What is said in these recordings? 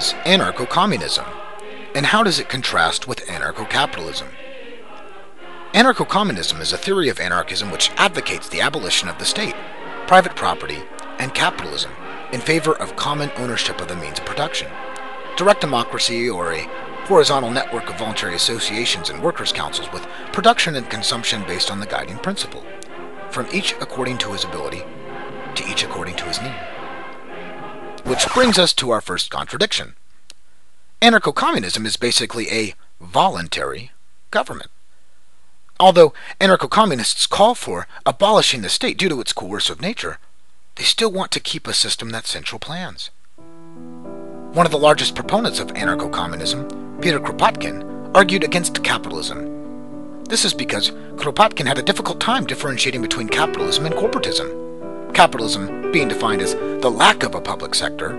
is Anarcho-Communism, and how does it contrast with Anarcho-Capitalism? Anarcho-Communism is a theory of anarchism which advocates the abolition of the state, private property, and capitalism in favor of common ownership of the means of production, direct democracy, or a horizontal network of voluntary associations and workers' councils with production and consumption based on the guiding principle, from each according to his ability to each according to his need. Which brings us to our first contradiction. Anarcho-communism is basically a voluntary government. Although anarcho-communists call for abolishing the state due to its coercive nature, they still want to keep a system that central plans. One of the largest proponents of anarcho-communism, Peter Kropotkin, argued against capitalism. This is because Kropotkin had a difficult time differentiating between capitalism and corporatism. Capitalism being defined as the lack of a public sector,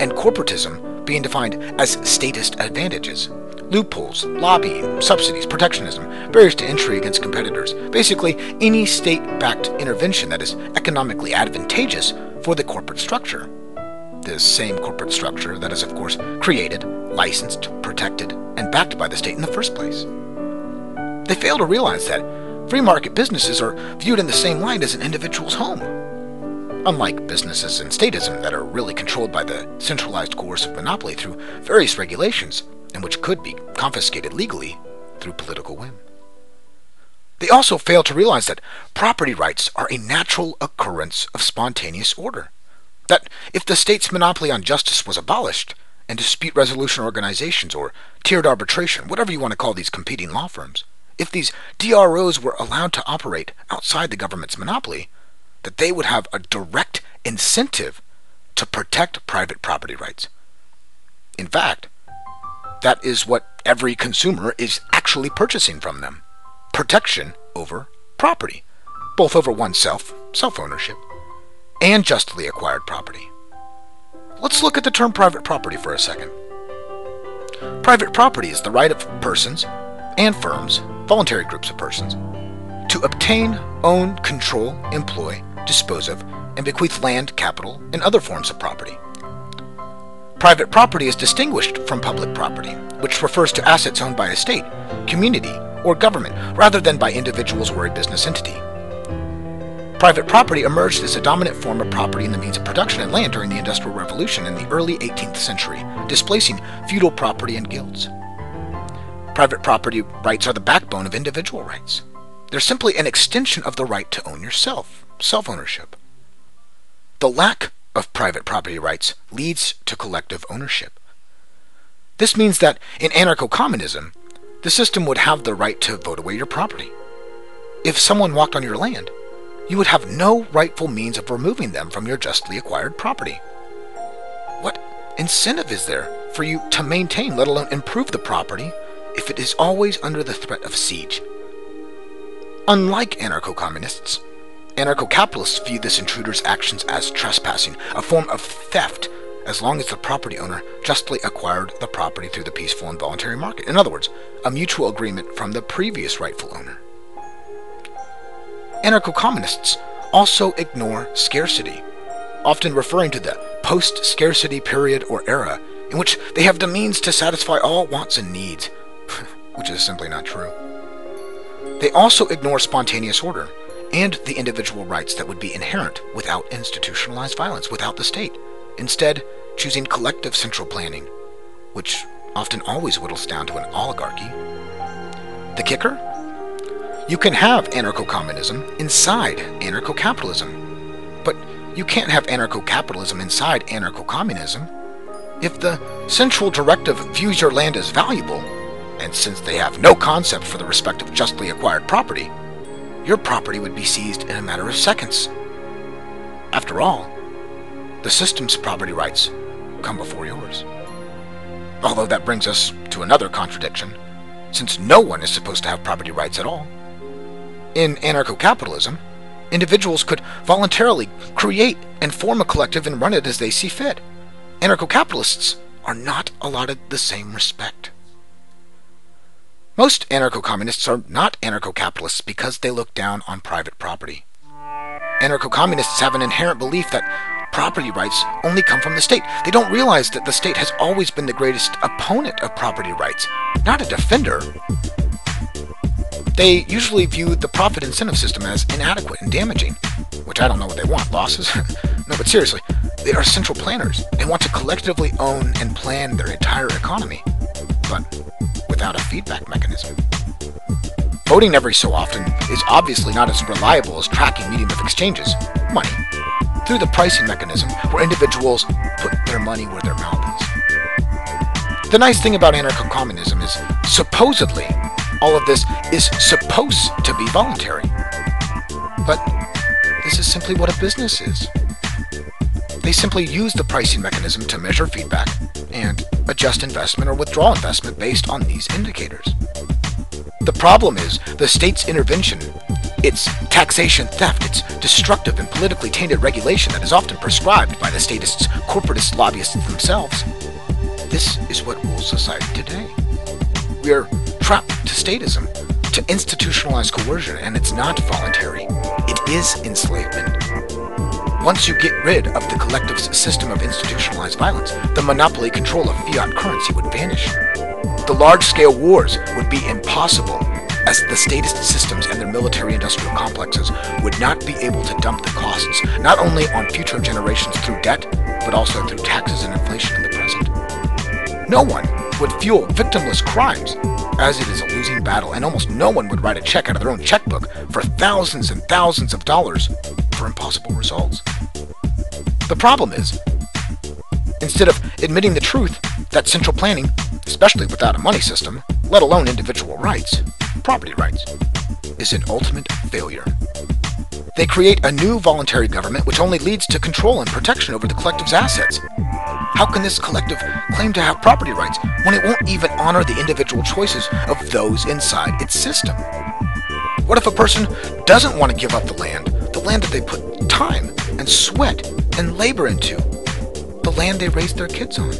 and corporatism being defined as statist advantages, loopholes, lobbying, subsidies, protectionism, barriers to entry against competitors, basically any state-backed intervention that is economically advantageous for the corporate structure. This same corporate structure that is, of course, created, licensed, protected, and backed by the state in the first place. They fail to realize that free market businesses are viewed in the same light as an individual's home. Unlike businesses in statism that are really controlled by the centralized coercive monopoly through various regulations, and which could be confiscated legally through political whim. They also fail to realize that property rights are a natural occurrence of spontaneous order. That if the state's monopoly on justice was abolished, and dispute resolution organizations or tiered arbitration, whatever you want to call these competing law firms, if these DROs were allowed to operate outside the government's monopoly, that they would have a direct incentive to protect private property rights. In fact, that is what every consumer is actually purchasing from them. Protection over property, both over oneself, self-ownership, and justly acquired property. Let's look at the term private property for a second. Private property is the right of persons and firms, voluntary groups of persons, to obtain, own, control, employ, dispose of, and bequeath land, capital, and other forms of property. Private property is distinguished from public property, which refers to assets owned by a state, community, or government, rather than by individuals or a business entity. Private property emerged as a dominant form of property in the means of production and land during the Industrial Revolution in the early 18th century, displacing feudal property and guilds. Private property rights are the backbone of individual rights. They're simply an extension of the right to own yourself, self-ownership. The lack of private property rights leads to collective ownership. This means that in anarcho-communism, the system would have the right to vote away your property. If someone walked on your land, you would have no rightful means of removing them from your justly acquired property. What incentive is there for you to maintain, let alone improve the property, if it is always under the threat of siege? Unlike anarcho-communists, anarcho-capitalists view this intruder's actions as trespassing, a form of theft, as long as the property owner justly acquired the property through the peaceful and voluntary market. In other words, a mutual agreement from the previous rightful owner. Anarcho-communists also ignore scarcity, often referring to the post-scarcity period or era in which they have the means to satisfy all wants and needs, which is simply not true. They also ignore spontaneous order and the individual rights that would be inherent without institutionalized violence, without the state, instead choosing collective central planning, which often always whittles down to an oligarchy. The kicker? You can have anarcho-communism inside anarcho-capitalism, but you can't have anarcho-capitalism inside anarcho-communism. If the central directive views your land as valuable, and since they have no concept for the respect of justly acquired property, your property would be seized in a matter of seconds. After all, the system's property rights come before yours. Although that brings us to another contradiction, since no one is supposed to have property rights at all. In anarcho-capitalism, individuals could voluntarily create and form a collective and run it as they see fit. Anarcho-capitalists are not allotted the same respect. Most anarcho-communists are not anarcho-capitalists because they look down on private property. Anarcho-communists have an inherent belief that property rights only come from the state. They don't realize that the state has always been the greatest opponent of property rights, not a defender. They usually view the profit incentive system as inadequate and damaging, which I don't know what they want, losses? No, but seriously, they are central planners and want to collectively own and plan their entire economy, but without a feedback mechanism. Voting every so often is obviously not as reliable as tracking medium of exchanges, money, through the pricing mechanism where individuals put their money where their mouth is. The nice thing about anarcho-communism is supposedly all of this is supposed to be voluntary. But this is simply what a business is. They simply use the pricing mechanism to measure feedback and adjust investment or withdraw investment based on these indicators. The problem is the state's intervention, its taxation theft, its destructive and politically tainted regulation that is often prescribed by the statists, corporatists, lobbyists themselves. This is what rules society today. We are trapped to statism, to institutionalized coercion, and it's not voluntary. It is enslavement. Once you get rid of the collective's system of institutionalized violence, the monopoly control of fiat currency would vanish. The large-scale wars would be impossible, as the statist systems and their military-industrial complexes would not be able to dump the costs, not only on future generations through debt, but also through taxes and inflation in the present. No one would fuel victimless crimes, as it is a losing battle, and almost no one would write a check out of their own checkbook for thousands and thousands of dollars for impossible results. The problem is, instead of admitting the truth that central planning, especially without a money system, let alone individual rights, property rights, is an ultimate failure. They create a new voluntary government which only leads to control and protection over the collective's assets. How can this collective claim to have property rights when it won't even honor the individual choices of those inside its system? What if a person doesn't want to give up the land that they put time and sweat and labor into, the land they raised their kids on?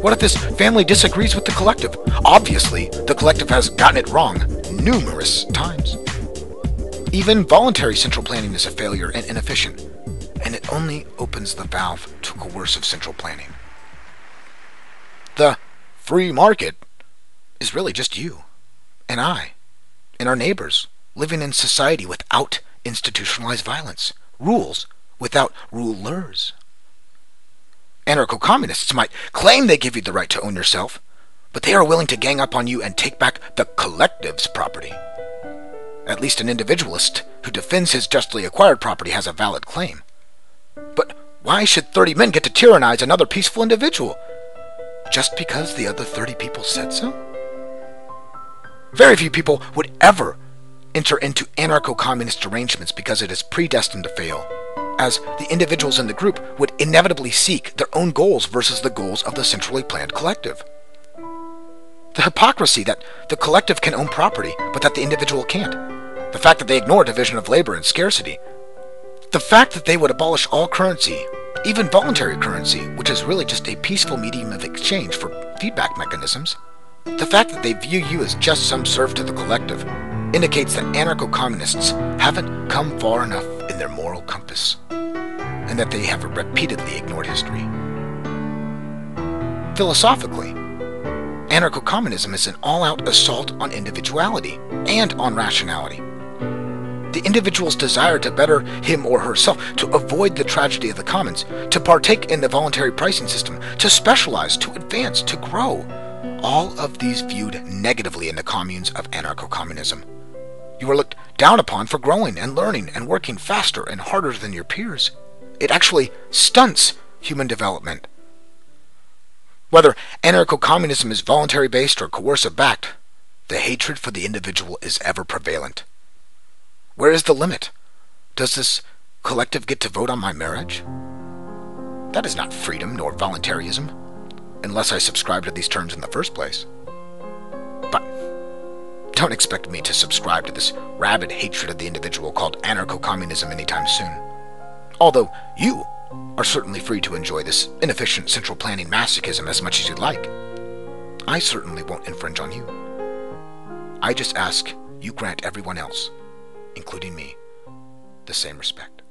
What if this family disagrees with the collective? Obviously, the collective has gotten it wrong numerous times. Even voluntary central planning is a failure and inefficient, and it only opens the valve to coercive central planning. The free market is really just you and I and our neighbors living in society without institutionalized violence, rules without rulers. Anarcho-communists might claim they give you the right to own yourself, but they are willing to gang up on you and take back the collective's property. At least an individualist who defends his justly acquired property has a valid claim. But why should 30 men get to tyrannize another peaceful individual? Just because the other 30 people said so? Very few people would ever enter into anarcho-communist arrangements because it is predestined to fail, as the individuals in the group would inevitably seek their own goals versus the goals of the centrally planned collective. The hypocrisy that the collective can own property, but that the individual can't. The fact that they ignore division of labor and scarcity. The fact that they would abolish all currency, even voluntary currency, which is really just a peaceful medium of exchange for feedback mechanisms. The fact that they view you as just some serf to the collective indicates that anarcho-communists haven't come far enough in their moral compass, and that they have repeatedly ignored history. Philosophically, anarcho-communism is an all-out assault on individuality and on rationality. The individual's desire to better him or herself, to avoid the tragedy of the commons, to partake in the voluntary pricing system, to specialize, to advance, to grow, all of these viewed negatively in the communes of anarcho-communism. You are looked down upon for growing and learning and working faster and harder than your peers. It actually stunts human development. Whether anarcho-communism is voluntary-based or coercive-backed, the hatred for the individual is ever prevalent. Where is the limit? Does this collective get to vote on my marriage? That is not freedom nor voluntarism, unless I subscribe to these terms in the first place. But don't expect me to subscribe to this rabid hatred of the individual called anarcho-communism anytime soon. Although you are certainly free to enjoy this inefficient central planning masochism as much as you'd like. I certainly won't infringe on you. I just ask you grant everyone else, including me, the same respect.